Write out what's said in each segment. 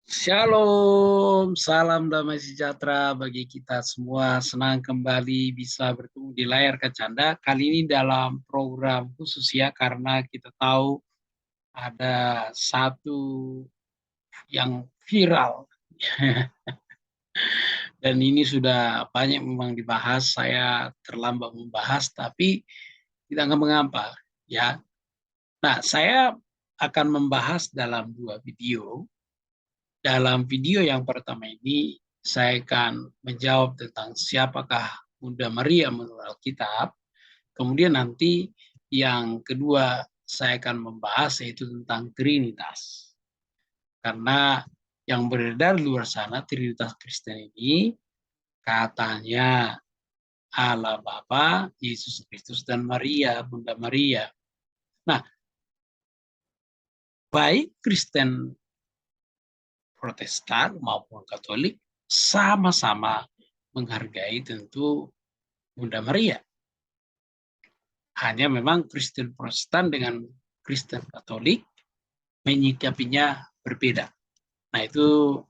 Shalom, salam damai sejahtera bagi kita semua. Senang kembali bisa bertemu di layar Kacanda. Kali ini dalam program khusus ya, karena kita tahu ada satu yang viral. Dan ini sudah banyak memang dibahas, saya terlambat membahas, tapi tidak mengapa ya. Nah, saya akan membahas dalam dua video. Dalam video yang pertama ini, saya akan menjawab tentang siapakah Bunda Maria menurut Alkitab. Kemudian nanti yang kedua, saya akan membahas yaitu tentang Trinitas. Karena yang beredar di luar sana, Trinitas Kristen ini katanya Allah Bapa, Yesus Kristus, dan Maria, Bunda Maria. Nah, baik Kristen Protestan maupun Katolik sama-sama menghargai tentu Bunda Maria. Hanya memang Kristen Protestan dengan Kristen Katolik menyikapinya berbeda. Nah, itu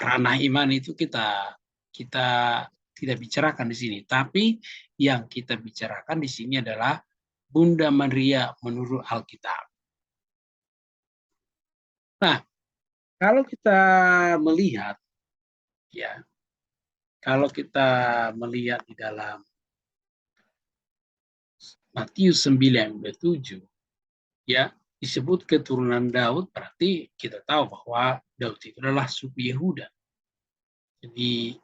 ranah iman itu kita tidak bicarakan di sini. Tapi yang kita bicarakan di sini adalah Bunda Maria menurut Alkitab. Nah, kalau kita melihat ya, kalau kita melihat di dalam Matius 9:7 ya, disebut keturunan Daud, berarti kita tahu bahwa Daud itu adalah suku Yehuda. Jadi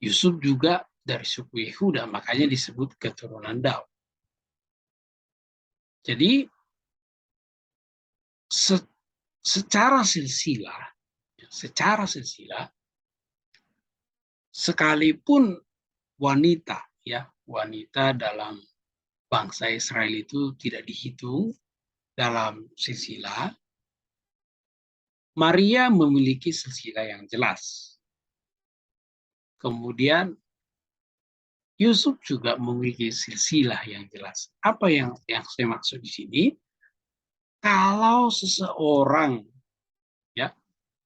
Yusuf juga dari suku Yehuda, makanya disebut keturunan Daud. Jadi secara silsilah, sekalipun wanita dalam bangsa Israel itu tidak dihitung dalam silsilah, Maria memiliki silsilah yang jelas. Kemudian Yusuf juga memiliki silsilah yang jelas. Apa yang saya maksud di sini? Kalau seseorang ya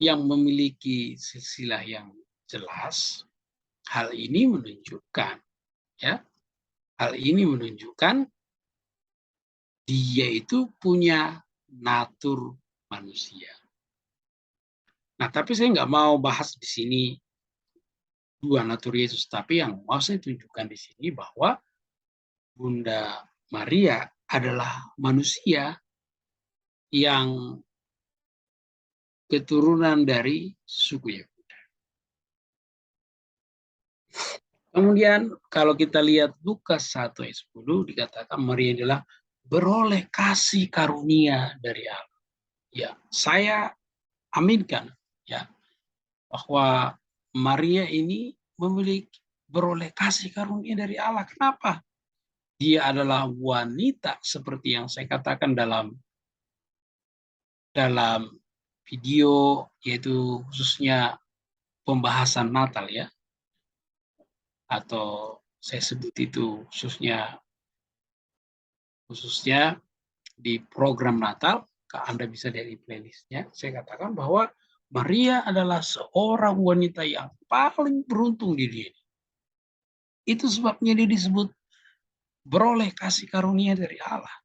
yang memiliki silsilah yang jelas, hal ini menunjukkan dia itu punya natur manusia. Nah, tapi saya nggak mau bahas di sini dua natur Yesus, tapi yang mau saya tunjukkan di sini bahwa Bunda Maria adalah manusia yang keturunan dari suku Yehuda. Kemudian kalau kita lihat Lukas 1 ayat 10 dikatakan Maria adalah beroleh kasih karunia dari Allah. Ya, saya aminkan ya bahwa Maria ini beroleh kasih karunia dari Allah. Kenapa? Dia adalah wanita seperti yang saya katakan dalam video, yaitu khususnya pembahasan Natal ya, atau saya sebut itu khususnya di program Natal. Anda bisa dari playlistnya, saya katakan bahwa Maria adalah seorang wanita yang paling beruntung di dunia. Itu sebabnya dia disebut beroleh kasih karunia dari Allah.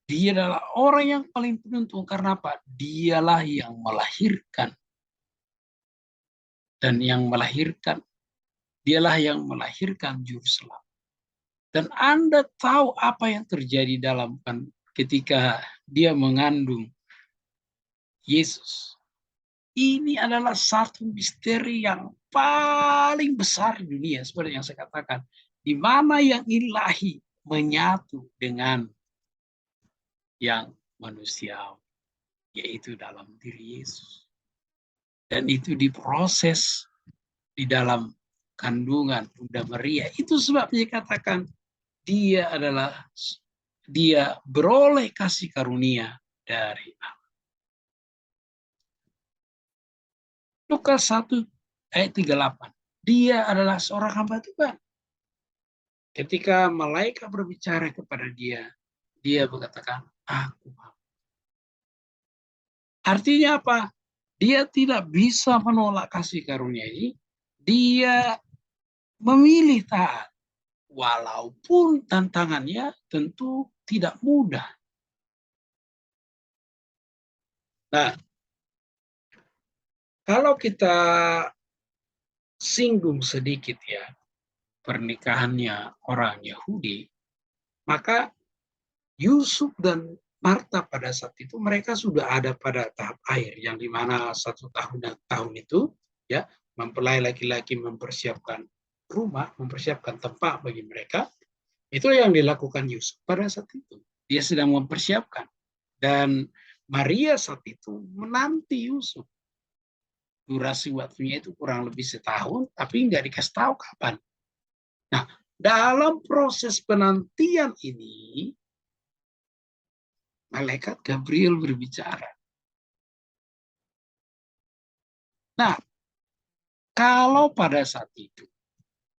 Dia adalah orang yang paling beruntung karena apa? Dialah yang melahirkan. Dan dialah yang melahirkan juru selamat. Dan Anda tahu apa yang terjadi ketika dia mengandung Yesus. Ini adalah satu misteri yang paling besar di dunia, seperti yang saya katakan. Di mana yang ilahi menyatu dengan yang manusiawi, yaitu dalam diri Yesus. Dan itu diproses di dalam kandungan Bunda Maria. Itu sebabnya katakan dia beroleh kasih karunia dari Allah. Lukas 1 ayat 38. Dia adalah seorang hamba Tuhan. Ketika malaikat berbicara kepada dia, dia berkatakan, aku hamba. Artinya apa? Dia tidak bisa menolak kasih karunia ini. Dia memilih taat. Walaupun tantangannya tentu tidak mudah. Nah, kalau kita singgung sedikit ya, pernikahannya orang Yahudi, maka Yusuf dan Marta pada saat itu mereka sudah ada pada tahap akhir yang dimana 1 tahun itu ya mempelai laki-laki mempersiapkan rumah, mempersiapkan tempat bagi mereka. Itu yang dilakukan Yusuf pada saat itu. Dia sedang mempersiapkan dan Maria saat itu menanti Yusuf. Durasi waktunya itu kurang lebih setahun, tapi nggak dikasih tahu kapan. Nah, dalam proses penantian ini, malaikat Gabriel berbicara. Nah, kalau pada saat itu,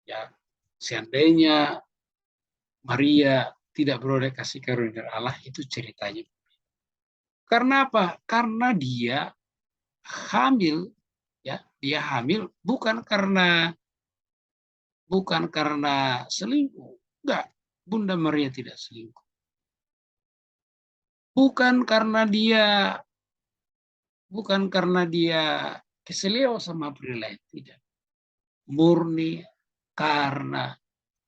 ya, seandainya Maria tidak beroleh kasih karunia Allah, itu ceritanya. Karena apa? Karena dia hamil, ya, dia hamil bukan karena selingkuh. Enggak, Bunda Maria tidak selingkuh. Bukan karena dia keselio sama pria lain, tidak. Murni karena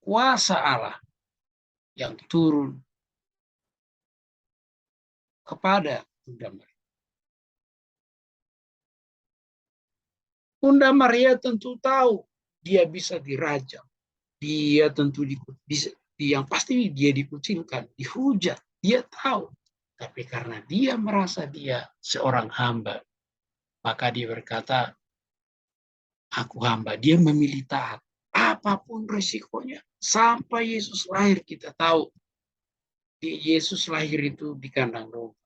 kuasa Allah yang turun kepada Bunda Maria. Bunda Maria tentu tahu dia bisa dirajam, dia tentu bisa, yang pasti dia dikucilkan, dihujat, dia tahu. Tapi karena dia merasa dia seorang hamba, maka dia berkata, aku hamba. Dia memilih taat. Apapun resikonya. Sampai Yesus lahir kita tahu. Yesus lahir itu di kandang domba.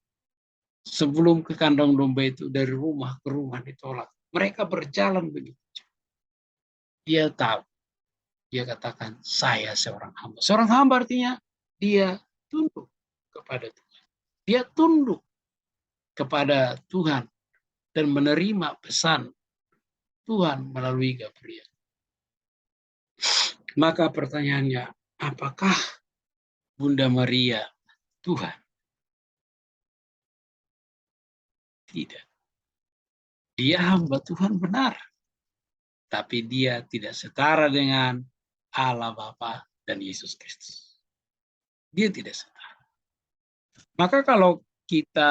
Sebelum ke kandang domba itu dari rumah ke rumah ditolak. Mereka berjalan begitu. Dia tahu. Dia katakan, saya seorang hamba. Seorang hamba artinya dia tunduk kepada Tuhan. Dia tunduk kepada Tuhan dan menerima pesan Tuhan melalui Gabriel. Maka pertanyaannya, apakah Bunda Maria Tuhan? Tidak. Dia hamba Tuhan benar. Tapi dia tidak setara dengan Allah Bapa dan Yesus Kristus. Dia tidak setara. Maka kalau kita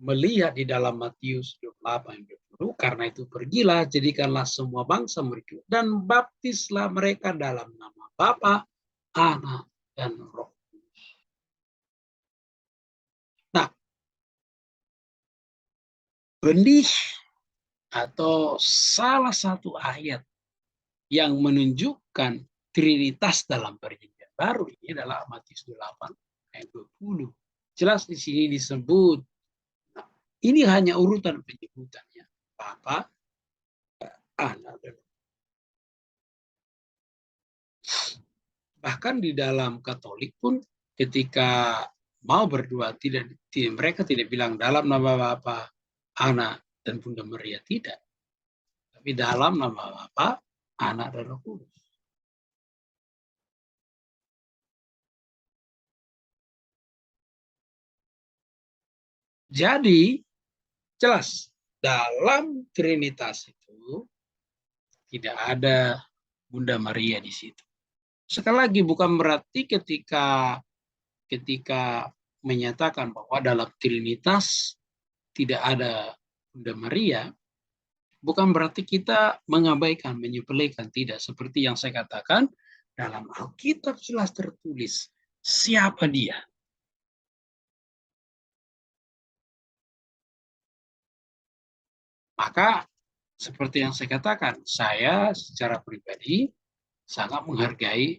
melihat di dalam Matius 28:20, karena itu pergilah, jadikanlah semua bangsa murid dan baptislah mereka dalam nama Bapa, Anak, dan Roh. Nah, benih atau salah satu ayat yang menunjukkan Trinitas dalam perjanjian baru ini adalah Matius 8:20. Jelas di sini disebut. Nah, ini hanya urutan penyebutannya. Bapa, Anak, dan bahkan di dalam Katolik pun ketika mau berdoa mereka tidak bilang dalam nama Bapa, Anak, dan Bunda Maria, tidak. Tapi dalam nama Bapa, Anak, dan Roh Kudus. Jadi jelas dalam Trinitas itu tidak ada Bunda Maria di situ. Sekali lagi bukan berarti ketika menyatakan bahwa dalam Trinitas tidak ada Bunda Maria, bukan berarti kita mengabaikan, menyepelekan, tidak. Seperti yang saya katakan, dalam Alkitab jelas tertulis siapa dia. Maka seperti yang saya katakan, saya secara pribadi sangat menghargai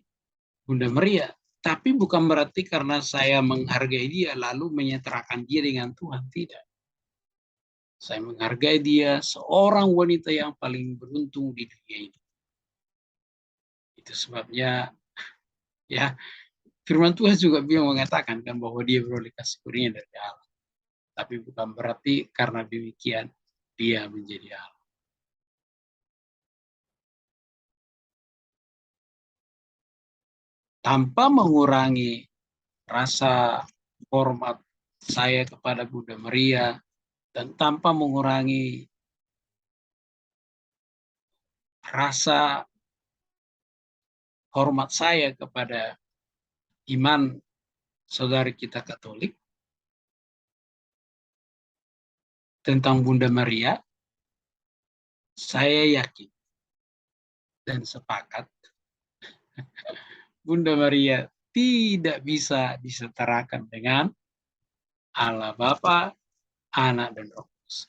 Bunda Maria. Tapi bukan berarti karena saya menghargai dia lalu menyetarakan dia dengan Tuhan. Tidak. Saya menghargai dia seorang wanita yang paling beruntung di dunia ini. Itu sebabnya ya firman Tuhan juga bilang mengatakan kan bahwa dia beroleh kasih karunia dari Allah. Tapi bukan berarti karena demikian dia menjadi Allah. Tanpa mengurangi rasa hormat saya kepada Bunda Maria, dan tanpa mengurangi rasa hormat saya kepada iman saudari kita Katolik tentang Bunda Maria, saya yakin dan sepakat Bunda Maria tidak bisa disetarakan dengan Allah Bapa, Anak, dan Roh Kudus.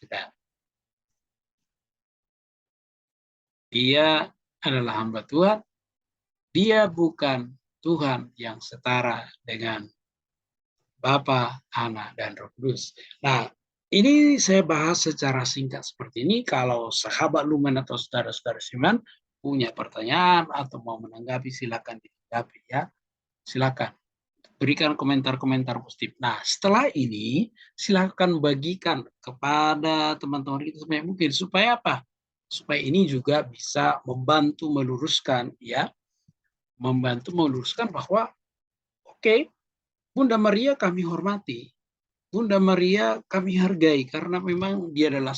Dia adalah hamba Tuhan, dia bukan Tuhan yang setara dengan Bapa, Anak, dan Roh Kudus. Nah, ini saya bahas secara singkat seperti ini. Kalau sahabat Lumen atau saudara-saudara Siman punya pertanyaan atau mau menanggapi, silakan ditanggapi ya. Silakan berikan komentar-komentar positif. Nah, setelah ini silakan bagikan kepada teman-teman kita sebanyak mungkin supaya apa? Supaya ini juga bisa membantu meluruskan ya, membantu meluruskan bahwa oke, Bunda Maria kami hormati, Bunda Maria kami hargai karena memang dia adalah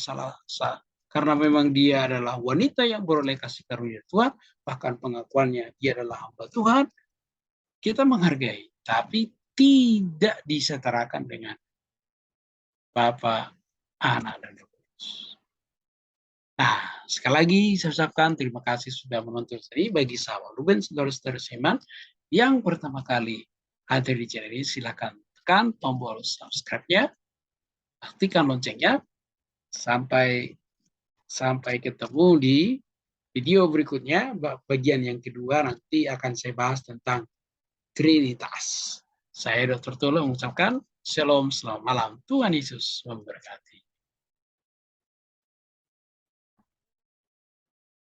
karena memang dia adalah wanita yang beroleh kasih karunia Tuhan, bahkan pengakuannya dia adalah hamba Tuhan, kita menghargai, tapi tidak disetarakan dengan Bapa, Anak, dan Roh Kudus. Nah, sekali lagi saya ucapkan terima kasih sudah menonton ini. Bagi sahabat Ruben, saudara-saudara Seman, yang pertama kali hadir di channel ini, silakan tekan tombol subscribe-nya, aktifkan loncengnya, sampai ketemu di video berikutnya. Bagian yang kedua nanti akan saya bahas tentang Trinitas. Saya Dr. Tolo mengucapkan Shalom, selamat malam. Tuhan Yesus memberkati.